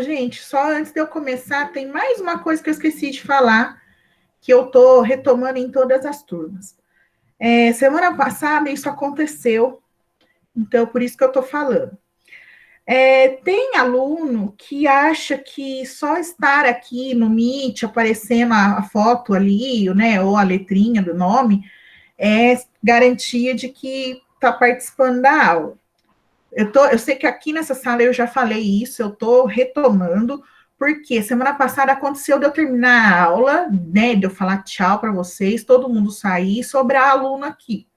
Gente, só antes de eu começar, tem mais uma coisa que eu esqueci de falar, que eu tô retomando em todas as turmas. Semana passada isso aconteceu, então por isso que eu tô falando. Tem aluno que acha que só estar aqui no Meet, aparecendo a foto ali, né, ou a letrinha do nome, é garantia de que está participando da aula. Eu sei que aqui nessa sala eu já falei isso, eu estou retomando, porque semana passada aconteceu de eu terminar a aula, né, de eu falar tchau para vocês, todo mundo sair, e sobrar aluno aqui.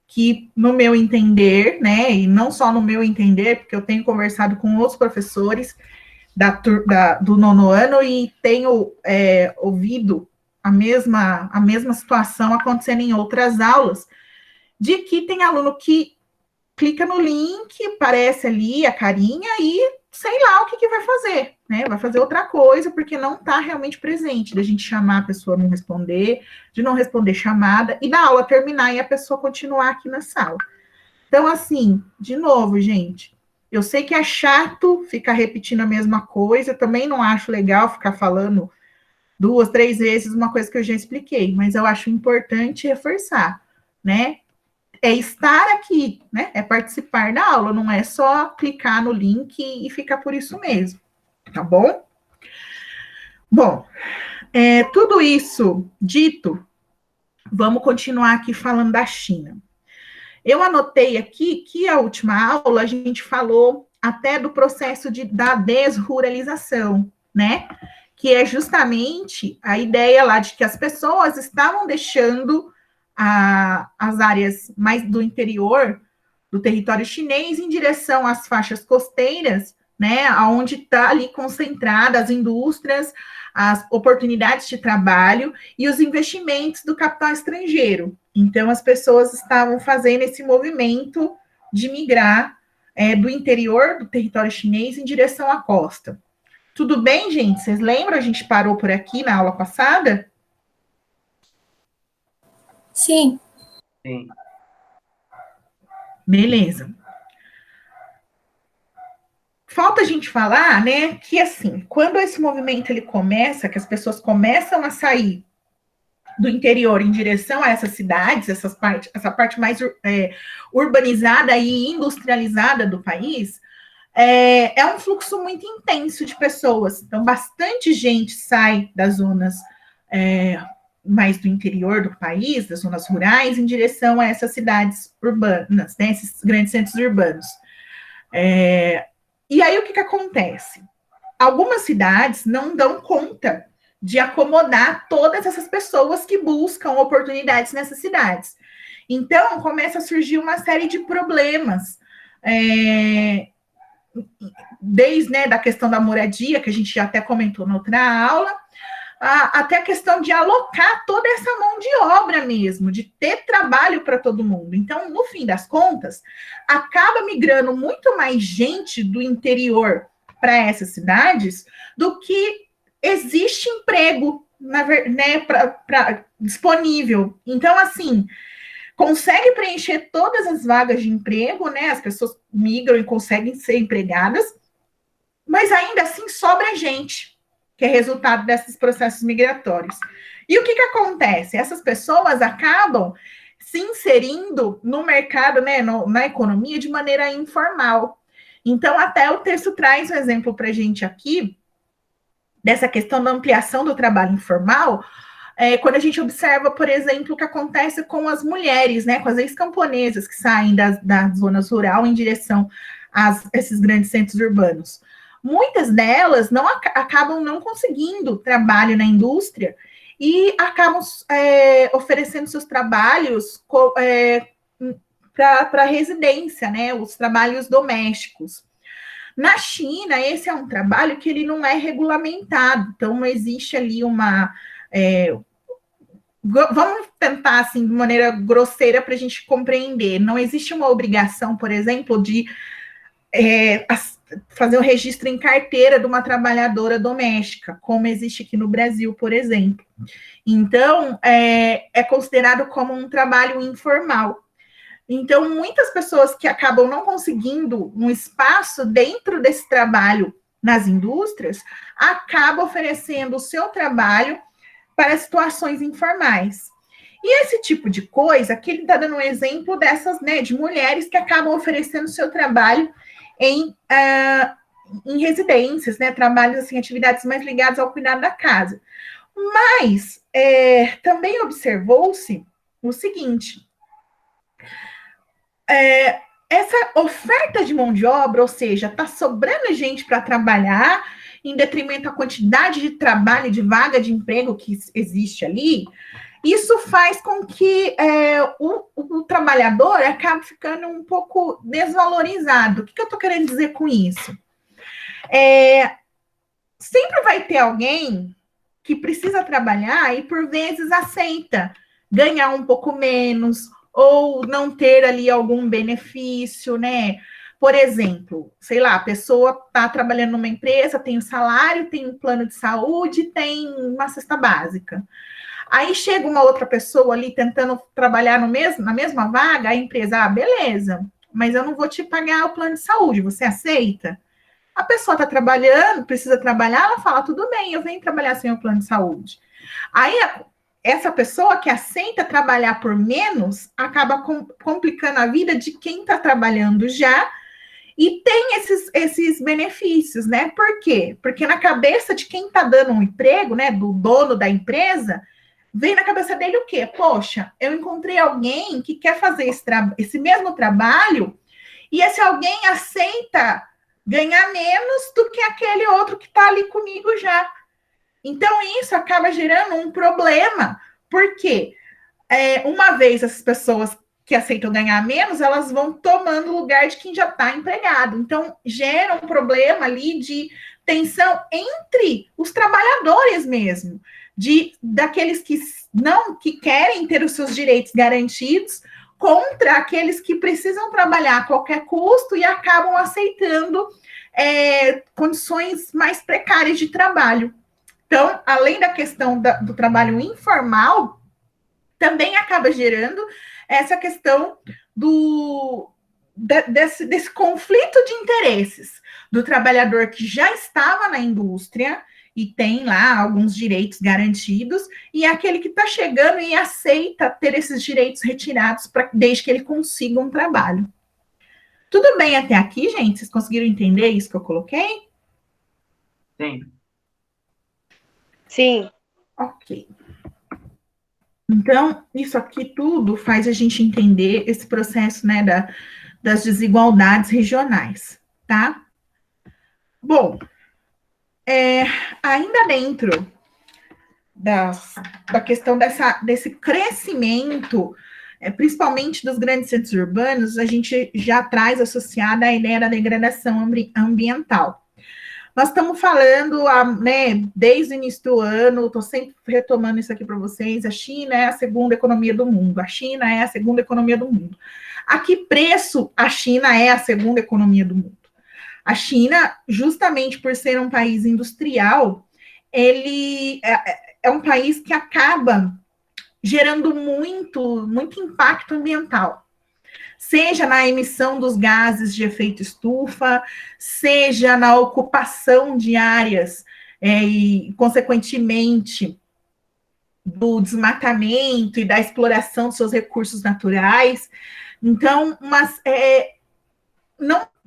Que, no meu entender, né, e não só no meu entender, porque eu tenho conversado com outros professores do nono ano e tenho ouvido a mesma situação acontecendo em outras aulas, de que tem aluno que clica no link, aparece ali a carinha e sei lá o que vai fazer, né? Vai fazer outra coisa, porque não está realmente presente, da gente chamar a pessoa não responder, de não responder chamada, e da aula terminar e a pessoa continuar aqui na sala. Então, assim, de novo, gente, eu sei que é chato ficar repetindo a mesma coisa, também não acho legal ficar falando 2, 3 vezes uma coisa que eu já expliquei, mas eu acho importante reforçar, né? É estar aqui, né? É participar da aula, não é só clicar no link e ficar por isso mesmo, tá bom? Bom, tudo isso dito, vamos continuar aqui falando da China. Eu anotei aqui que a última aula a gente falou até do processo da desruralização, né? Que é justamente a ideia lá de que as pessoas estavam deixando as áreas mais do interior do território chinês em direção às faixas costeiras, né? Onde está ali concentrada as indústrias, as oportunidades de trabalho e os investimentos do capital estrangeiro. Então, as pessoas estavam fazendo esse movimento de migrar do interior do território chinês em direção à costa. Tudo bem, gente? Vocês lembram? A gente parou por aqui na aula passada? Sim. Sim. Beleza. Falta a gente falar, né, que assim, quando esse movimento ele começa, que as pessoas começam a sair do interior em direção a essas cidades, essa parte mais urbanizada e industrializada do país, é um fluxo muito intenso de pessoas. Então, bastante gente sai das zonas mais do interior do país, das zonas rurais, em direção a essas cidades urbanas, né, esses grandes centros urbanos. E aí, o que acontece? Algumas cidades não dão conta de acomodar todas essas pessoas que buscam oportunidades nessas cidades. Então, começa a surgir uma série de problemas, desde, né, da questão da moradia, que a gente já até comentou na outra aula, até a questão de alocar toda essa mão de obra mesmo, de ter trabalho para todo mundo. Então, no fim das contas, acaba migrando muito mais gente do interior para essas cidades do que existe emprego, né, disponível. Então, assim, consegue preencher todas as vagas de emprego, né? As pessoas migram e conseguem ser empregadas, mas ainda assim sobra gente, que é resultado desses processos migratórios. E o que acontece? Essas pessoas acabam se inserindo no mercado, né, na economia, de maneira informal. Então, até o texto traz um exemplo para a gente aqui, dessa questão da ampliação do trabalho informal, quando a gente observa, por exemplo, o que acontece com as mulheres, né, com as ex-camponesas que saem das zonas rurais em direção a esses grandes centros urbanos. Muitas delas acabam não conseguindo trabalho na indústria e acabam oferecendo seus trabalhos para residência, né, os trabalhos domésticos. Na China, esse é um trabalho que ele não é regulamentado, então não existe ali vamos tentar, assim, de maneira grosseira para a gente compreender. Não existe uma obrigação, por exemplo, de fazer um registro em carteira de uma trabalhadora doméstica, como existe aqui no Brasil, por exemplo. Então, é considerado como um trabalho informal. Então, muitas pessoas que acabam não conseguindo um espaço dentro desse trabalho nas indústrias, acaba oferecendo o seu trabalho para situações informais. E esse tipo de coisa, aqui ele está dando um exemplo dessas, né, de mulheres que acabam oferecendo seu trabalho em residências, né, trabalhos, assim, atividades mais ligadas ao cuidado da casa. Mas também observou-se o seguinte, essa oferta de mão de obra, ou seja, está sobrando gente para trabalhar, em detrimento da quantidade de trabalho, de vaga de emprego que existe ali, isso faz com que o trabalhador acabe ficando um pouco desvalorizado. O que eu estou querendo dizer com isso? Sempre vai ter alguém que precisa trabalhar e, por vezes, aceita ganhar um pouco menos ou não ter ali algum benefício, né? Por exemplo, sei lá, a pessoa está trabalhando numa empresa, tem um salário, tem um plano de saúde, tem uma cesta básica. Aí chega uma outra pessoa ali tentando trabalhar na mesma vaga, a empresa, beleza, mas eu não vou te pagar o plano de saúde, você aceita? A pessoa está trabalhando, precisa trabalhar, ela fala, tudo bem, eu venho trabalhar sem o plano de saúde. Aí, essa pessoa que aceita trabalhar por menos, acaba complicando a vida de quem está trabalhando já e tem esses benefícios, né? Por quê? Porque na cabeça de quem está dando um emprego, né, do dono da empresa, vem na cabeça dele o quê? Poxa, eu encontrei alguém que quer fazer esse mesmo trabalho e esse alguém aceita ganhar menos do que aquele outro que está ali comigo já. Então, isso acaba gerando um problema, porque uma vez essas pessoas que aceitam ganhar menos, elas vão tomando o lugar de quem já está empregado. Então, gera um problema ali de tensão entre os trabalhadores mesmo, daqueles que querem ter os seus direitos garantidos, contra aqueles que precisam trabalhar a qualquer custo e acabam aceitando condições mais precárias de trabalho. Então, além da questão do trabalho informal, também acaba gerando essa questão desse conflito de interesses do trabalhador que já estava na indústria e tem lá alguns direitos garantidos, e aquele que está chegando e aceita ter esses direitos retirados desde que ele consiga um trabalho. Tudo bem até aqui, gente? Vocês conseguiram entender isso que eu coloquei? Sim. Sim. Ok. Então, isso aqui tudo faz a gente entender esse processo, né, das desigualdades regionais, tá? Bom, ainda dentro da questão desse crescimento, principalmente dos grandes centros urbanos, a gente já traz associada a ideia da degradação ambiental. Nós estamos falando, né, desde o início do ano, estou sempre retomando isso aqui para vocês, a China é a segunda economia do mundo, a China é a segunda economia do mundo. A que preço a China é a segunda economia do mundo? A China, justamente por ser um país industrial, ele é um país que acaba gerando muito impacto ambiental. Seja na emissão dos gases de efeito estufa, seja na ocupação de áreas e, consequentemente, do desmatamento e da exploração dos seus recursos naturais. Então,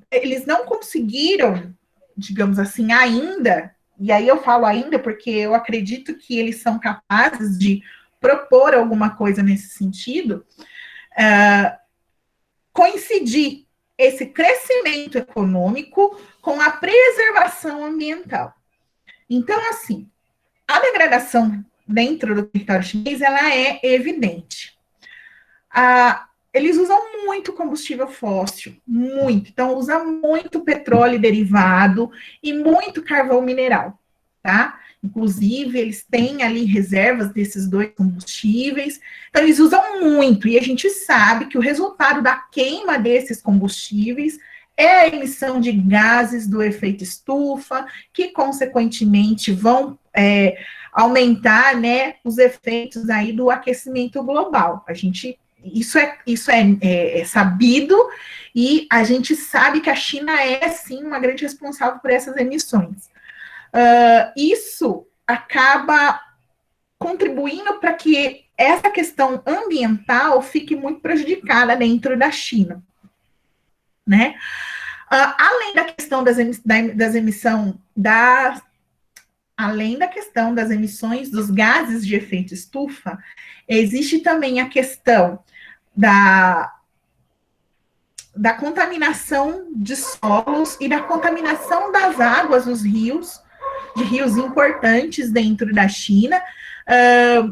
eles não conseguiram, digamos assim, ainda, e aí eu falo ainda porque eu acredito que eles são capazes de propor alguma coisa nesse sentido, coincidir esse crescimento econômico com a preservação ambiental. Então, assim, a degradação dentro do território chinês, ela é evidente. Eles usam muito combustível fóssil, muito. Então, usa muito petróleo derivado e muito carvão mineral, tá? Inclusive, eles têm ali reservas desses dois combustíveis. Então, eles usam muito. E a gente sabe que o resultado da queima desses combustíveis é a emissão de gases do efeito estufa, que, consequentemente, vão aumentar, né, os efeitos aí do aquecimento global. A gente isso é sabido, e a gente sabe que a China é, sim, uma grande responsável por essas emissões. Isso acaba contribuindo para que essa questão ambiental fique muito prejudicada dentro da China, né? Além da questão além da questão das emissões dos gases de efeito estufa, existe também a questão da contaminação de solos e da contaminação das águas dos rios, de rios importantes dentro da China,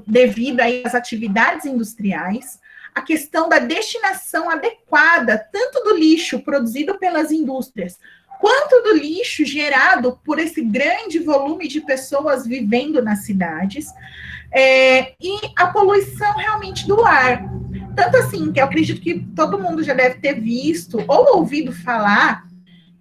devido aí às atividades industriais, a questão da destinação adequada, tanto do lixo produzido pelas indústrias, quanto do lixo gerado por esse grande volume de pessoas vivendo nas cidades, e a poluição realmente do ar. Tanto assim, que eu acredito que todo mundo já deve ter visto ou ouvido falar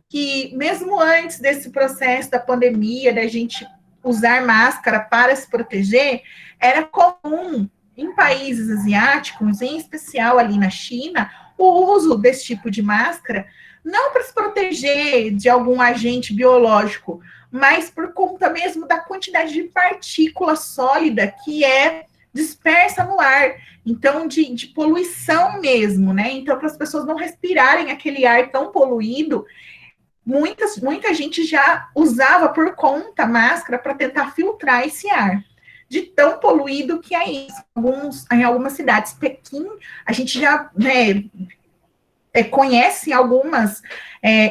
que mesmo antes desse processo da pandemia, da gente usar máscara para se proteger, era comum em países asiáticos, em especial ali na China, o uso desse tipo de máscara, não para se proteger de algum agente biológico, mas por conta mesmo da quantidade de partícula sólida que é dispersa no ar, então de poluição mesmo, né? Então, para as pessoas não respirarem aquele ar tão poluído, muita gente já usava por conta máscara para tentar filtrar esse ar, de tão poluído que é isso. Em algumas cidades, Pequim, a gente já, né, conhece algumas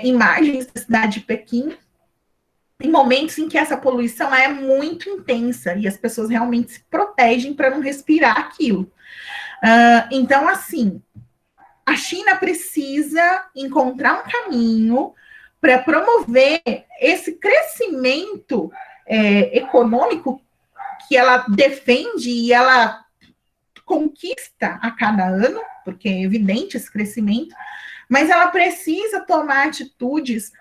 imagens da cidade de Pequim, em momentos em que essa poluição é muito intensa e as pessoas realmente se protegem para não respirar aquilo. Então, assim, a China precisa encontrar um caminho para promover esse crescimento econômico que ela defende e ela conquista a cada ano, porque é evidente esse crescimento, mas ela precisa tomar atitudes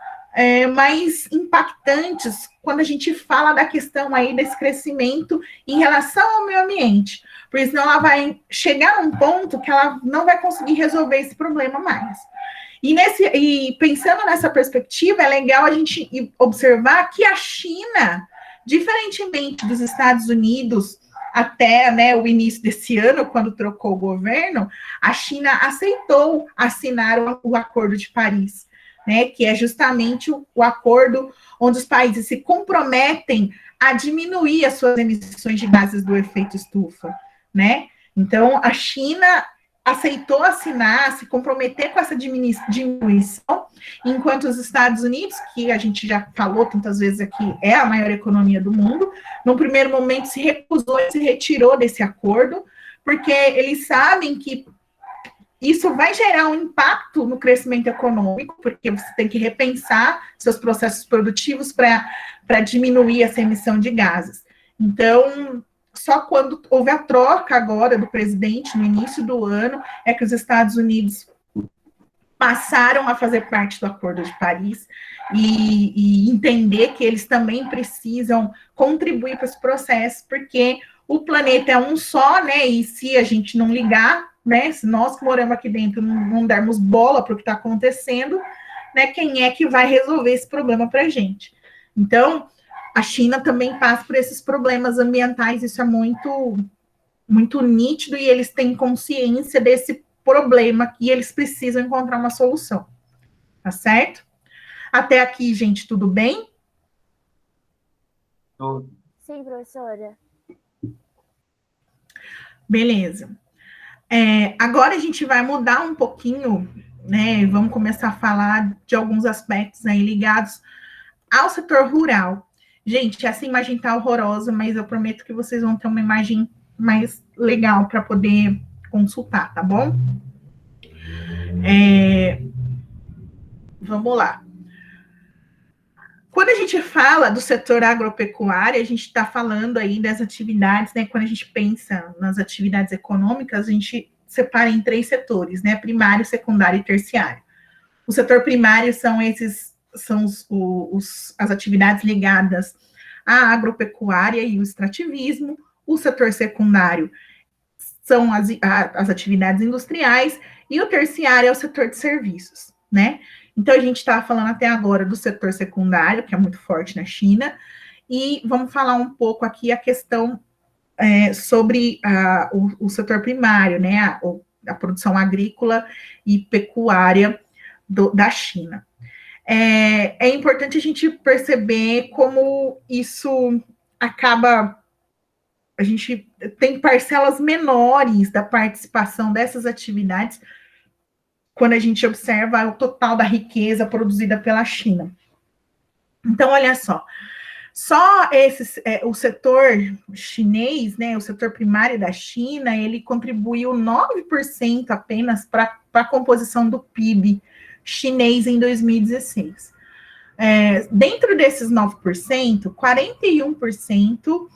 mais impactantes quando a gente fala da questão aí desse crescimento em relação ao meio ambiente, porque senão ela vai chegar num ponto que ela não vai conseguir resolver esse problema mais. E pensando nessa perspectiva, é legal a gente observar que a China, diferentemente dos Estados Unidos, até, né, o início desse ano, quando trocou o governo, a China aceitou assinar o Acordo de Paris, né, que é justamente o acordo onde os países se comprometem a diminuir as suas emissões de gases do efeito estufa, né? Então, a China aceitou assinar, se comprometer com essa diminuição, enquanto os Estados Unidos, que a gente já falou tantas vezes aqui, é a maior economia do mundo, no primeiro momento se recusou e se retirou desse acordo, porque eles sabem que isso vai gerar um impacto no crescimento econômico, porque você tem que repensar seus processos produtivos para diminuir essa emissão de gases. Então, só quando houve a troca agora do presidente, no início do ano, é que os Estados Unidos passaram a fazer parte do Acordo de Paris e entender que eles também precisam contribuir para esse processo, porque o planeta é um só, né? E se a gente não ligar, né? Se nós que moramos aqui dentro não dermos bola para o que está acontecendo, né? Quem é que vai resolver esse problema para a gente? Então, a China também passa por esses problemas ambientais, isso é muito, muito nítido, e eles têm consciência desse problema e eles precisam encontrar uma solução. Tá certo? Até aqui, gente, tudo bem? Sim, professora. Beleza. Agora a gente vai mudar um pouquinho, né? Vamos começar a falar de alguns aspectos aí ligados ao setor rural. Gente, essa imagem tá horrorosa, mas eu prometo que vocês vão ter uma imagem mais legal para poder consultar, tá bom? Vamos lá. Quando a gente fala do setor agropecuário, a gente está falando aí das atividades, né? Quando a gente pensa nas atividades econômicas, a gente separa em 3 setores, né? Primário, secundário e terciário. O setor primário são as atividades ligadas à agropecuária e o extrativismo. O setor secundário são as atividades industriais, e o terciário é o setor de serviços, né? Então, a gente está falando até agora do setor secundário, que é muito forte na China, e vamos falar um pouco aqui a questão sobre o setor primário, né? A produção agrícola e pecuária da China. É importante a gente perceber como isso acaba. A gente tem parcelas menores da participação dessas atividades quando a gente observa o total da riqueza produzida pela China. Então, olha só, o setor chinês, né, o setor primário da China, ele contribuiu 9% apenas para a composição do PIB chinês em 2016. Dentro desses 9%, 41%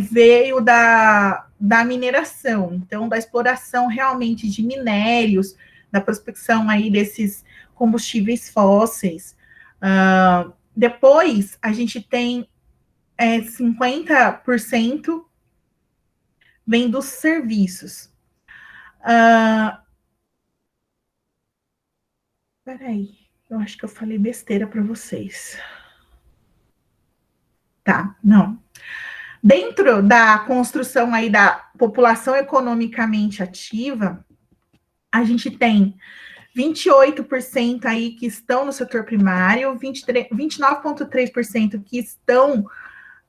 veio da mineração, então da exploração realmente de minérios, da prospecção aí desses combustíveis fósseis. Depois, a gente tem 50% vem dos serviços. Peraí, eu acho que eu falei besteira para vocês. Tá, não. Dentro da construção aí da população economicamente ativa, a gente tem 28% aí que estão no setor primário, 29,3% que estão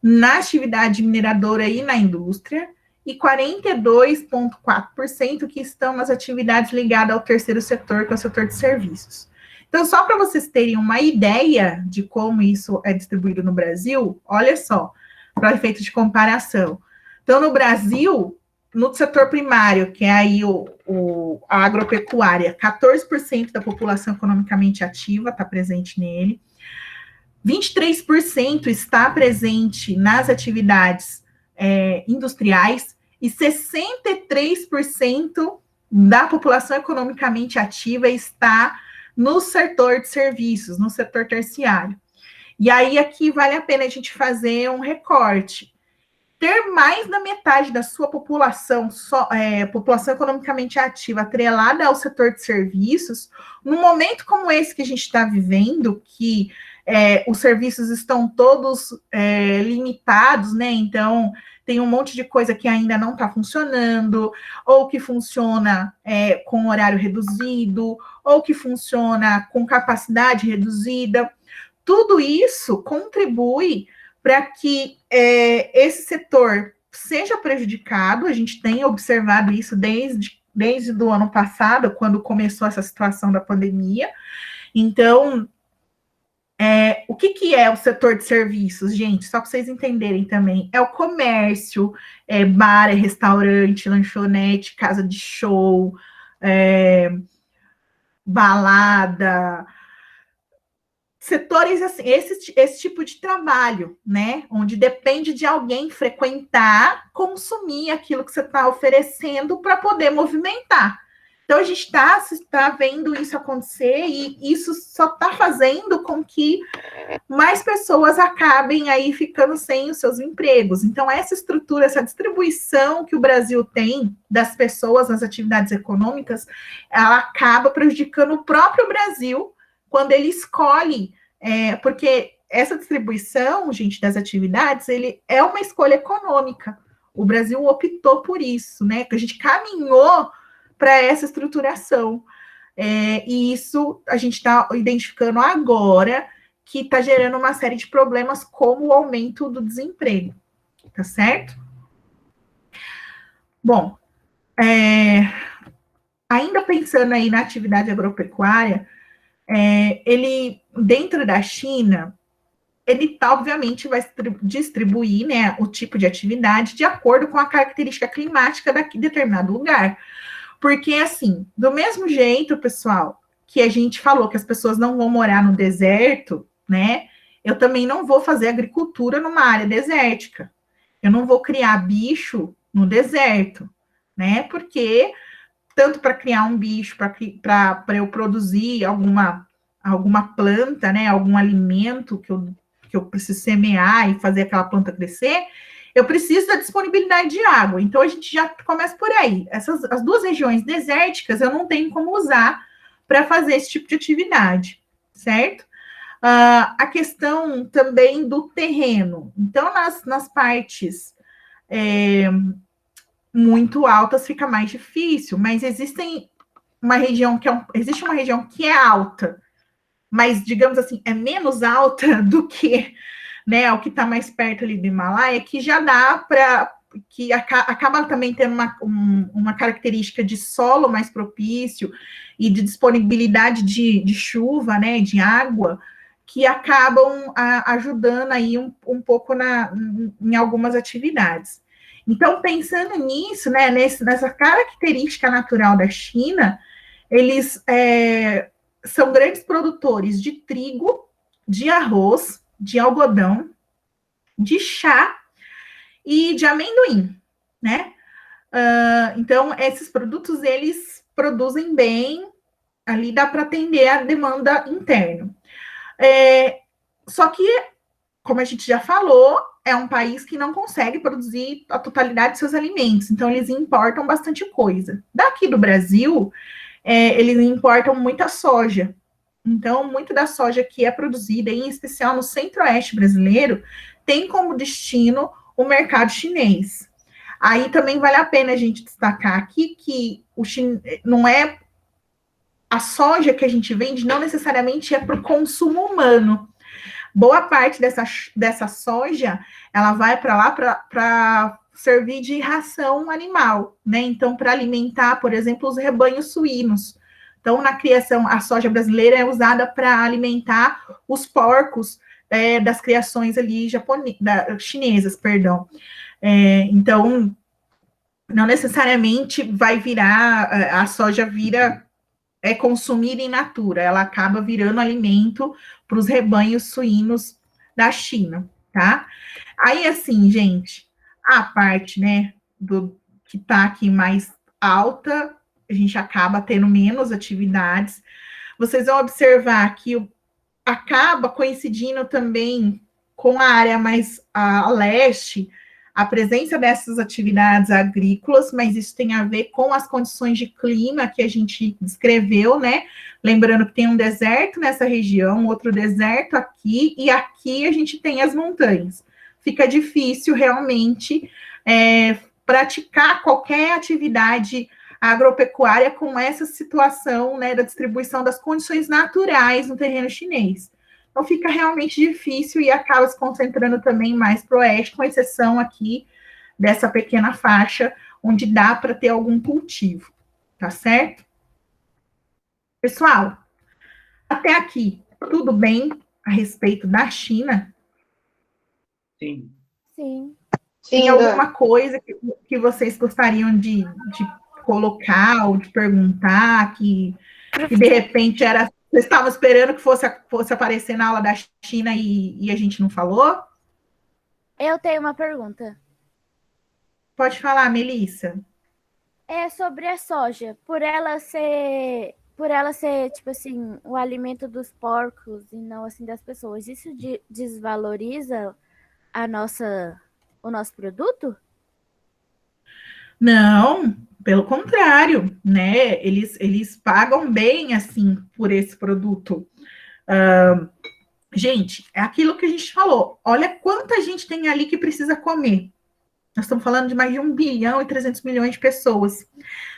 na atividade mineradora e na indústria, e 42,4% que estão nas atividades ligadas ao terceiro setor, que é o setor de serviços. Então, só para vocês terem uma ideia de como isso é distribuído no Brasil, olha só, para efeito de comparação. Então, no Brasil, no setor primário, que é aí a agropecuária, 14% da população economicamente ativa está presente nele, 23% está presente nas atividades industriais e 63% da população economicamente ativa está no setor de serviços, no setor terciário. E aí aqui vale a pena a gente fazer um recorte. Ter mais da metade da sua população, população economicamente ativa, atrelada ao setor de serviços, num momento como esse que a gente está vivendo, que os serviços estão todos limitados, né? Então, tem um monte de coisa que ainda não está funcionando, ou que funciona com horário reduzido, ou que funciona com capacidade reduzida. Tudo isso contribui para que esse setor seja prejudicado. A gente tem observado isso desde o ano passado, quando começou essa situação da pandemia. Então, o que é o setor de serviços, gente? Só para vocês entenderem também. É o comércio, bar, restaurante, lanchonete, casa de show, balada, setores assim, esse tipo de trabalho, né? Onde depende de alguém frequentar, consumir aquilo que você está oferecendo para poder movimentar. Então, a gente está vendo isso acontecer e isso só está fazendo com que mais pessoas acabem aí ficando sem os seus empregos. Então, essa estrutura, essa distribuição que o Brasil tem das pessoas nas atividades econômicas, ela acaba prejudicando o próprio Brasil quando ele escolhe, porque essa distribuição, gente, das atividades, ele é uma escolha econômica. O Brasil optou por isso, né? Que a gente caminhou para essa estruturação. E isso a gente está identificando agora que está gerando uma série de problemas, como o aumento do desemprego, tá certo? Bom, ainda pensando aí na atividade agropecuária, ele, dentro da China, ele obviamente vai distribuir, né, o tipo de atividade de acordo com a característica climática de determinado lugar. Porque, assim, do mesmo jeito, pessoal, que a gente falou que as pessoas não vão morar no deserto, né, eu também não vou fazer agricultura numa área desértica. Eu não vou criar bicho no deserto, né, porque tanto para criar um bicho, para eu produzir alguma planta, né, algum alimento que eu preciso semear e fazer aquela planta crescer, eu preciso da disponibilidade de água. Então, a gente já começa por aí. As duas regiões desérticas, eu não tenho como usar para fazer esse tipo de atividade, certo? A questão também do terreno. Então, nas partes muito altas fica mais difícil, mas existe uma região que é alta, mas, digamos assim, é menos alta do que, né, o que está mais perto ali do Himalaia, que já dá para, que acaba também tendo uma característica de solo mais propício e de disponibilidade de chuva, né, de água, que acabam ajudando aí um pouco em algumas atividades. Então, pensando nisso, né, nessa característica natural da China, eles são grandes produtores de trigo, de arroz, de algodão, de chá e de amendoim, né? Então, esses produtos, eles produzem bem, ali dá para atender a demanda interna. Só que, como a gente já falou, é um país que não consegue produzir a totalidade de seus alimentos, então eles importam bastante coisa. Daqui do Brasil, eles importam muita soja. Então, muito da soja que é produzida, em especial no centro-oeste brasileiro, tem como destino o mercado chinês. Aí também vale a pena a gente destacar aqui que não é a soja que a gente vende, não necessariamente é para o consumo humano. Boa parte dessa soja, ela vai para lá para servir de ração animal, né? Então, para alimentar, por exemplo, os rebanhos suínos. Então, na criação, a soja brasileira é usada para alimentar os porcos das criações ali chinesas, perdão. Então, não necessariamente vai virar, a soja é consumida in natura, ela acaba virando alimento para os rebanhos suínos da China, tá? Aí, assim, gente, a parte, né, que tá aqui mais alta, a gente acaba tendo menos atividades. Vocês vão observar que acaba coincidindo também com a área mais a leste, a presença dessas atividades agrícolas, mas isso tem a ver com as condições de clima que a gente descreveu, né? Lembrando que tem um deserto nessa região, outro deserto aqui, e aqui a gente tem as montanhas. Fica difícil realmente praticar qualquer atividade agropecuária com essa situação, né, da distribuição das condições naturais no terreno chinês. Então, fica realmente difícil e acaba se concentrando também mais para o oeste, com exceção aqui dessa pequena faixa, onde dá para ter algum cultivo, tá certo? Pessoal, até aqui, tudo bem a respeito da China? Sim. Sim. Tem alguma coisa que vocês gostariam de colocar ou de perguntar que de repente vocês estavam esperando que fosse aparecer na aula da China e a gente não falou? Eu tenho uma pergunta. Pode falar, Melissa. É sobre a soja. Por ela ser, tipo assim, o alimento dos porcos e não assim das pessoas, isso desvaloriza o nosso produto? Não, pelo contrário, né? Eles pagam bem assim por esse produto. Gente, é aquilo que a gente falou. Olha quanta gente tem ali que precisa comer. Nós estamos falando de mais de 1 bilhão e 300 milhões de pessoas.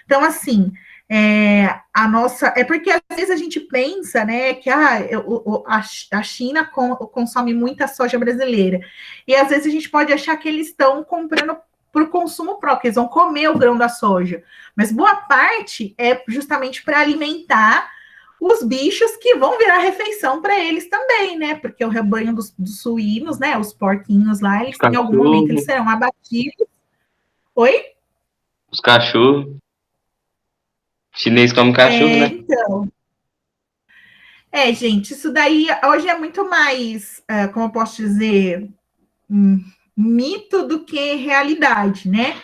Então, assim, é porque às vezes a gente pensa, né, que a China consome muita soja brasileira. E às vezes a gente pode achar que eles estão comprando para o consumo próprio, eles vão comer o grão da soja. Mas boa parte é justamente para alimentar os bichos que vão virar refeição para eles também, né? Porque o rebanho dos suínos, né? Os porquinhos lá, eles em algum momento eles serão abatidos. Oi? Os cachorros. Chinês come cachorro, né? Então. Gente, isso daí hoje é muito mais, como eu posso dizer, mito do que realidade, né?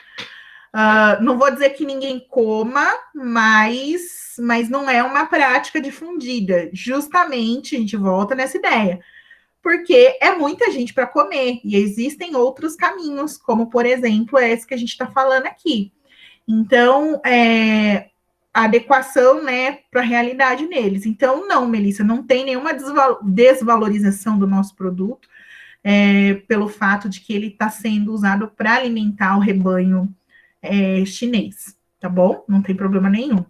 Não vou dizer que ninguém coma, mas não é uma prática difundida. Justamente, a gente volta nessa ideia. porque é muita gente para comer, e existem outros caminhos, como, por exemplo, esse que a gente está falando aqui. Então, a adequação, né, para a realidade neles. Então, não, Melissa, não tem nenhuma desvalorização do nosso produto, pelo fato de que ele está sendo usado para alimentar o rebanho chinês, tá bom? Não tem problema nenhum.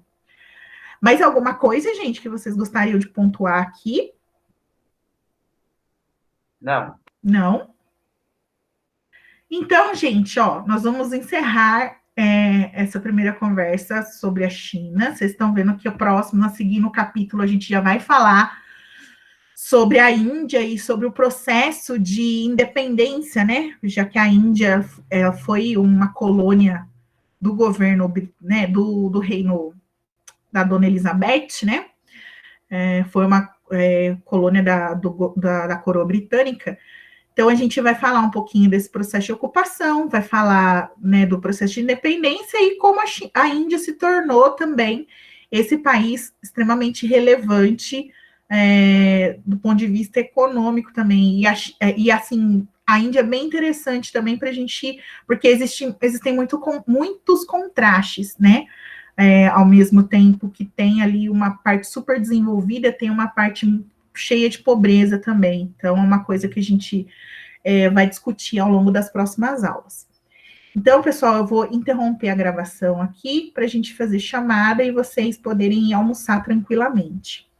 Mais alguma coisa, gente, que vocês gostariam de pontuar aqui? Não. Não? Então, gente, ó, nós vamos encerrar essa primeira conversa sobre a China. Vocês estão vendo que o próximo, a seguir no capítulo, a gente já vai falar sobre a Índia e sobre o processo de independência, né? Já que a Índia foi uma colônia do governo, né, do reino da Dona Elizabeth, né? Foi uma colônia da coroa britânica. Então, a gente vai falar um pouquinho desse processo de ocupação, vai falar, né, do processo de independência e como a Índia se tornou também esse país extremamente relevante do ponto de vista econômico também. E assim, a Índia é bem interessante também para a gente, porque existem muitos contrastes, né? Ao mesmo tempo que tem ali uma parte super desenvolvida, tem uma parte cheia de pobreza também. Então, é uma coisa que a gente vai discutir ao longo das próximas aulas. Então, pessoal, eu vou interromper a gravação aqui para a gente fazer chamada e vocês poderem ir almoçar tranquilamente.